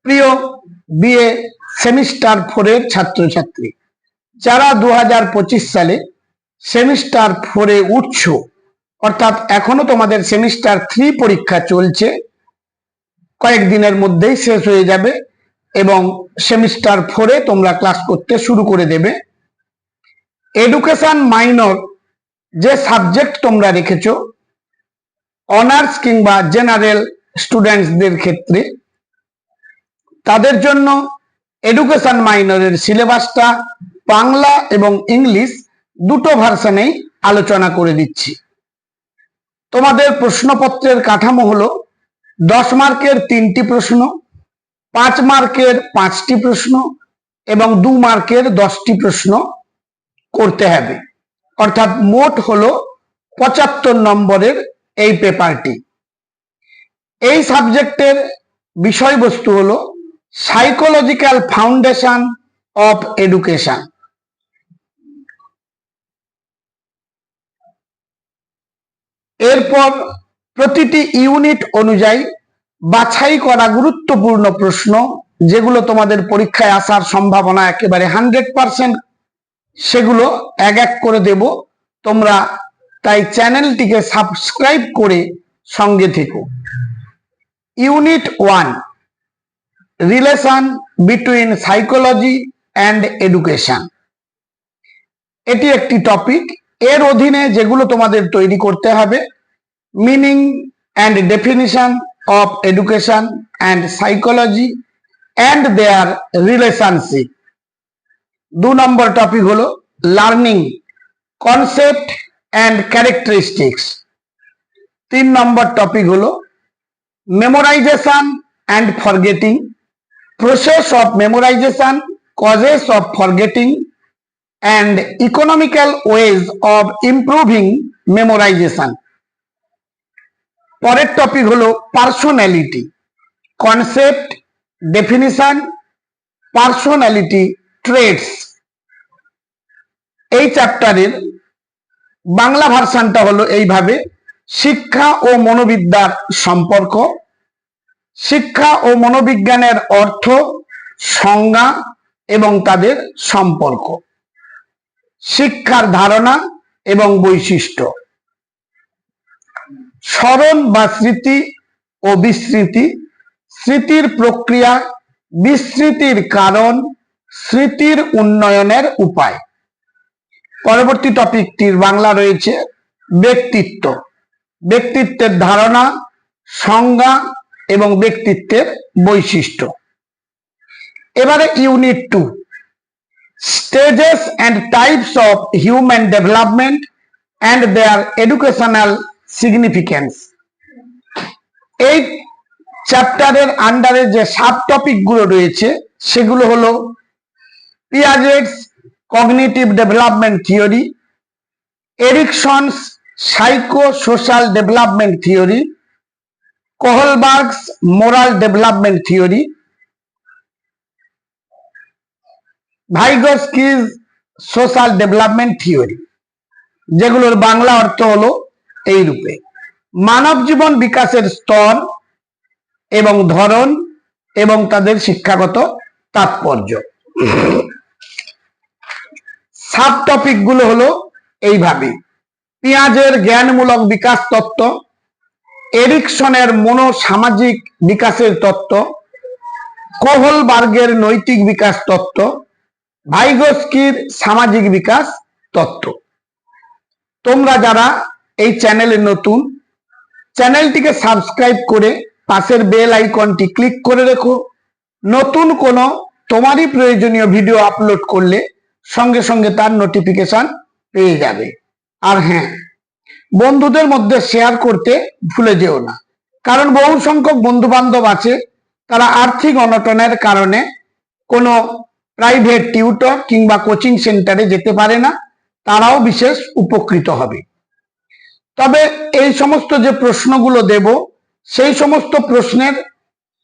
প্রিয় BA semester 4 এর ছাত্রছাত্রী, যারা 2025 সালে সেমিস্টার 4 এ উঠছ, অর্থাৎ এখনো তোমাদের সেমিস্টার 3 পরীক্ষা চলছে, কয়েকদিনের মধ্যেই শেষ হয়ে যাবে এবং সেমিস্টার 4 এ তোমরা ক্লাস করতে শুরু করে দেবে। এডুকেশন মাইনর যে সাবজেক্ট তোমরা রেখেছো অনার্স কিংবা জেনারেল স্টুডেন্টসদের ক্ষেত্রে, তাদের জন্য এডুকেশন মাইনরের সিলেবাসটা বাংলা এবং ইংলিশ দুটো ভার্সনেই আলোচনা করে দিচ্ছি। তোমাদের প্রশ্নপত্রের কাঠামো হলো 10 মার্কের 3টি প্রশ্ন, 5 মার্কের 5টি প্রশ্ন এবং 2 মার্কের 10টি প্রশ্ন করতে হবে, অর্থাৎ মোট হলো 75 নম্বরের এই পেপারটি। এই সাবজেক্টের বিষয়বস্তু হলো সাইকোলজিক্যাল ফাউন্ডেশন অফ এডুকেশন। এরপর প্রতিটি ইউনিট অনুযায়ী বাছাই করা গুরুত্বপূর্ণ প্রশ্ন, যেগুলো তোমাদের পরীক্ষায় আসার সম্ভাবনা একেবারে 100%, সেগুলো এক এক করে দেব। তোমরা তাই চ্যানেলটিকে সাবস্ক্রাইব করে সঙ্গে থেকো। Unit 1, relation between psychology and education. এটি একটি টপিক। এর অধীনে যেগুলো তোমাদের তৈরি করতে হবে: meaning and definition of education and psychology and their relationship. 2 number topic হলো learning concept and characteristics. 3 number topic হলো memorization and forgetting, process of memorization, causes of forgetting and economical ways of improving memorization. পরের টপিক হলো personality, concept, definition, personality traits. এই চ্যাপ্টারের বাংলা ভার্সনটা হলো এইভাবে: শিক্ষা ও মনোবিদ্যার সম্পর্ক, শিক্ষা ও মনোবিজ্ঞানের অর্থ, সংজ্ঞা এবং তাদের সম্পর্ক, শিক্ষার ধারণা এবং বৈশিষ্ট্য, স্মরণ বা স্মৃতি ও বিস্মৃতি, স্মৃতির প্রক্রিয়া, বিস্মৃতির কারণ, স্মৃতির উন্নয়নের উপায়। পরবর্তী টপিকটির বাংলা রয়েছে ব্যক্তিত্ব, ব্যক্তিত্বের ধারণা, সংজ্ঞা এবং ব্যক্তিত্বের বৈশিষ্ট্য। এবারে unit 2, stages and types of human development and their educational significance. এই চ্যাপ্টারের আন্ডারে যে সাব টপিকগুলো রয়েছে সেগুলো হলো Piaget's cognitive development theory, Erikson's psycho social development theory, Kohlberg's moral development theory, Vygotsky's social development theory, যেগুলোর বাংলা অর্থ হলো এই রূপে: মানব জীবন বিকাশের স্তর এবং ধরন এবং তাদের শিক্ষাগত তাৎপর্য। সাব টপিক গুলো হলো এইভাবে: পিয়াজের জ্ঞানমূলক বিকাশ তত্ত্ব, এরিকসনের মনোসামাজিক বিকাশের তত্ত্ব, কোহলবার্গের নৈতিক বিকাশ তত্ত্ব, ভাইগস্কির সামাজিক বিকাশ তত্ত্ব। তোমরা যারা এই চ্যানেলে নতুন, চ্যানেলটিকে সাবস্ক্রাইব করে পাশের বেল আইকনটি ক্লিক করে রেখো। নতুন কোনো তোমারই প্রয়োজনীয় ভিডিও আপলোড করলে সঙ্গে সঙ্গে তার নোটিফিকেশন পেয়ে যাবে। আর হ্যাঁ, বন্ধুদের মধ্যে শেয়ার করতে ভুলে যেও না, কারণ বহু সংখ্যক বন্ধু বান্ধব আছে তারা আর্থিক অনটনের কারণে কোনো প্রাইভেট টিউটর কিংবা কোচিং সেন্টারে যেতে পারে না, তারাও বিশেষ উপকৃত হবে। তবে এই সমস্ত যে প্রশ্নগুলো দেব, সেই সমস্ত প্রশ্নের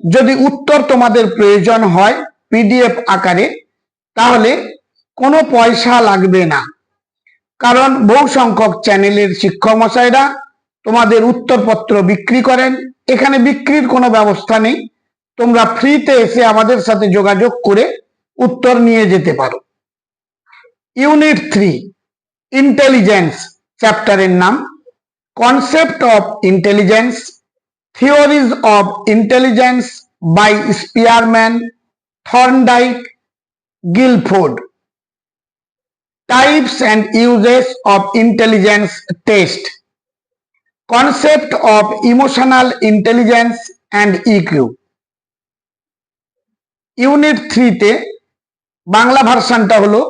যদি উত্তর তোমাদের প্রয়োজন হয় পিডিএফ আকারে, তাহলে কোনো পয়সা লাগবে না, কারণ বহু সংখ্যক চ্যানেলের শিক্ষক মশাইরা তোমাদের উত্তরপত্র বিক্রি করেন। এখানে বিক্রির কোনো ব্যবস্থা নেই, তোমরা ফ্রিতে এসে আমাদের সাথে যোগাযোগ করে উত্তর নিয়ে যেতে পারো। ইউনিট 3 ইন্টেলিজেন্স চ্যাপ্টারের নাম concept of intelligence, theories of intelligence by Spearman, Thorndike, Guilford, types and uses of intelligence test, concept of emotional intelligence and EQ. Unit 3 তে বাংলা ভার্সনটা হলো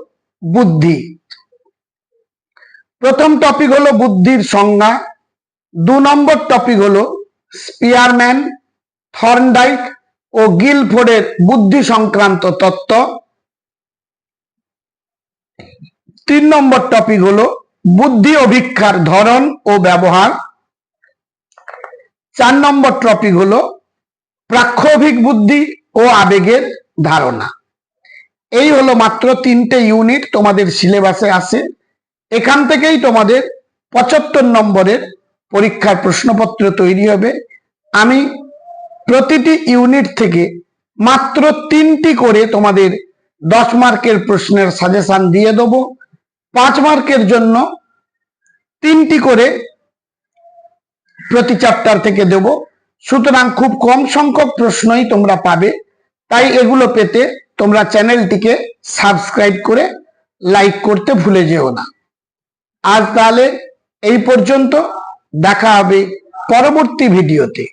বুদ্ধি। প্রথম টপিক হলো বুদ্ধির সংজ্ঞা, 2 নম্বর টপিক হলো স্পিয়ারম্যান, থর্নডাইক ও গিলফোর্ডের বুদ্ধি সংক্রান্ত তত্ত্ব, 3 নম্বর টপিক হলো বুদ্ধি অভিক্ষার ধরন ও ব্যবহার, 4 নম্বর টপিক হলো প্রাক্ষোভিক বুদ্ধি ও আবেগের ধারণা। এই হলো মাত্র 3টে ইউনিট তোমাদের সিলেবাসে আছে। এখান থেকেই তোমাদের 75 নম্বরের পরীক্ষার প্রশ্নপত্র তৈরি হবে। আমি প্রতিটি ইউনিট থেকে মাত্র 3টি করে তোমাদের 10 মার্কের প্রশ্নের সাজেশন দিয়ে দেবো। 5 মার্কের জন্য 3টি করে প্রতি চ্যাপ্টার থেকে দেব। সুতরাং খুব কম সংখ্যক প্রশ্নই তোমরা পাবে। তাই এগুলো পেতে তোমরা চ্যানেলটিকে সাবস্ক্রাইব করে লাইক করতে ভুলে যেও না। আজ তাহলে এই পর্যন্ত, দেখা হবে পরবর্তী ভিডিওতে।